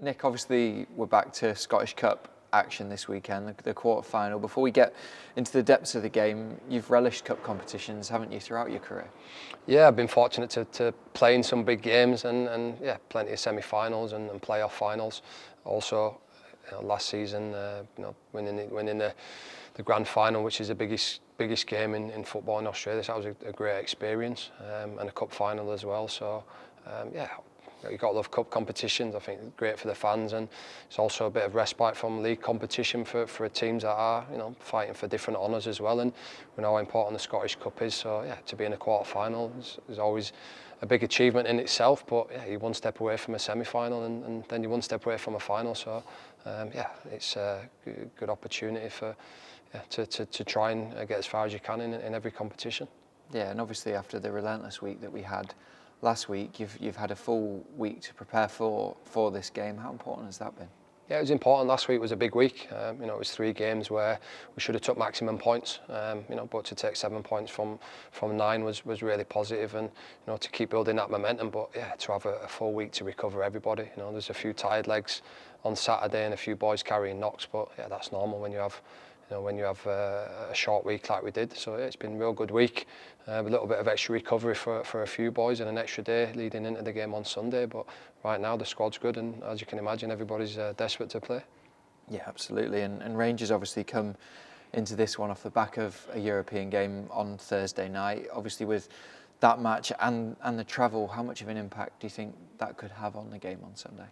Nick, obviously we're back to Scottish Cup action this weekend, the quarter-final. Before we get into the depths of the game, you've relished cup competitions, haven't you, throughout your career? Yeah, I've been fortunate to play in some big games and yeah, plenty of semi-finals and playoff finals. Also, last season, winning the grand final, which is the biggest game in football in Australia. So that was a great experience, and a cup final as well. So yeah, you've got to love cup competitions. I think it's great for the fans, and it's also a bit of respite from league competition for teams that are fighting for different honours as well. And we know how important the Scottish Cup is. So yeah, to be in a quarter final is always a big achievement in itself. But yeah, you're one step away from a semi-final, and then you're one step away from a final. So yeah, it's a good opportunity to try and get as far as you can in every competition. Yeah, and obviously after the relentless week that we had last week, you've had a full week to prepare for this game. How important has that been? Yeah, it was important. Last week was a big week. It was 3 games where we should have took maximum points. But to take 7 points from 9 was really positive, and to keep building that momentum. But yeah, to have a full week to recover everybody. There's a few tired legs on Saturday and a few boys carrying knocks, but yeah, that's normal when you have a short week like we did. So yeah, it's been a real good week. A little bit of extra recovery for a few boys and an extra day leading into the game on Sunday. But right now the squad's good, and as you can imagine, everybody's desperate to play. Yeah, absolutely. And Rangers obviously come into this one off the back of a European game on Thursday night. Obviously with that match and the travel, how much of an impact do you think that could have on the game on Sunday?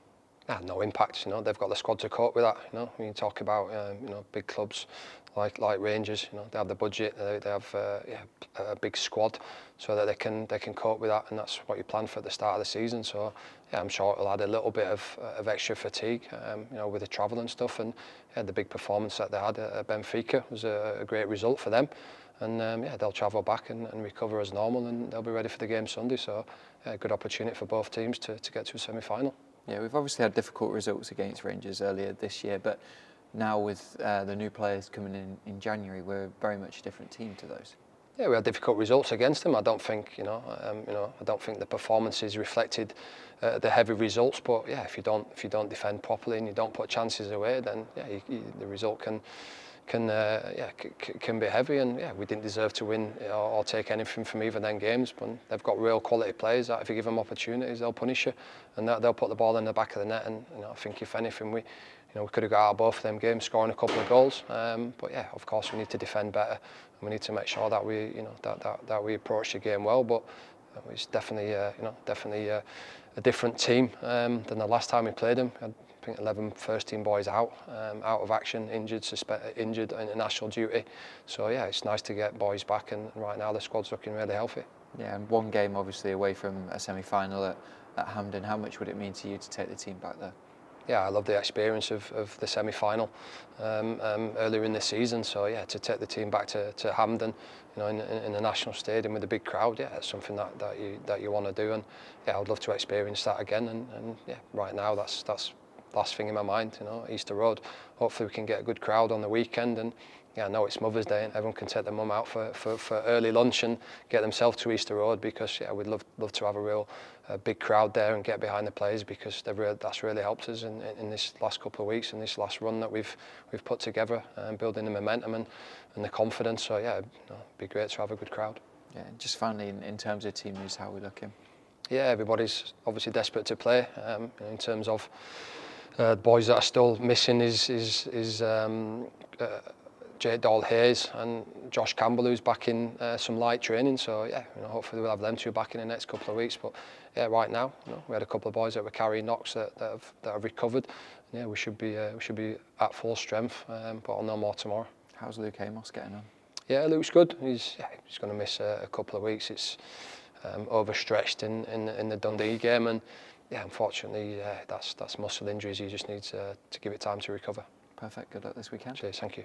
No impact. They've got the squad to cope with that. When you talk about big clubs like Rangers, they have the budget, they have a big squad, so that they can cope with that, and that's what you plan for at the start of the season. So yeah, I'm sure it'll add a little bit of extra fatigue, with the travel and stuff. And yeah, the big performance that they had at Benfica was a great result for them. And yeah, they'll travel back and recover as normal, and they'll be ready for the game Sunday. So yeah, good opportunity for both teams to get to a semi-final. Yeah, we've obviously had difficult results against Rangers earlier this year, but now with the new players coming in January, we're very much a different team to those. Yeah, we had difficult results against them. I don't think, I don't think the performances reflected the heavy results. But yeah, if you don't defend properly and you don't put chances away, then yeah, the result can be heavy. And yeah, we didn't deserve to win or take anything from either of them games. But they've got real quality players that if you give them opportunities, they'll punish you, and they'll put the ball in the back of the net. And I think if anything, we could have got out of both of them games scoring a couple of goals. But yeah, of course we need to defend better, and we need to make sure that we that we approach the game well. But it's definitely a different team than the last time we played them. I think 11 first-team boys out of action, injured international duty. So yeah, it's nice to get boys back, and right now the squad's looking really healthy. Yeah, and one game obviously away from a semi-final at Hampden. How much would it mean to you to take the team back there? Yeah, I love the experience of the semi-final earlier in the season. So yeah, to take the team back to Hampden, in the national stadium with a big crowd, yeah, it's something that you want to do. And yeah, I'd love to experience that again. And yeah, right now that's last thing in my mind. Easter Road. Hopefully we can get a good crowd on the weekend. And yeah, I know it's Mother's Day, and everyone can take their mum out for early lunch and get themselves to Easter Road, because yeah, we'd love to have a real big crowd there and get behind the players, because that's really helped us in this last couple of weeks, in this last run that we've put together, building the momentum and the confidence. So yeah, it'd be great to have a good crowd. Yeah, and just finally in terms of team news, how are we looking? Yeah, everybody's obviously desperate to play. In terms of the boys that are still missing is Jake Dahl-Hayes and Josh Campbell, who's back in some light training. So yeah, hopefully we'll have them two back in the next couple of weeks. But yeah, right now, we had a couple of boys that were carrying knocks that have recovered. Yeah, we should be at full strength, but I'll know more tomorrow. How's Luke Amos getting on? Yeah, Luke's good. He's going to miss a couple of weeks. It's overstretched in the Dundee game, and yeah, unfortunately, that's muscle injuries. He just needs to give it time to recover. Perfect. Good luck this weekend. Cheers. Thank you.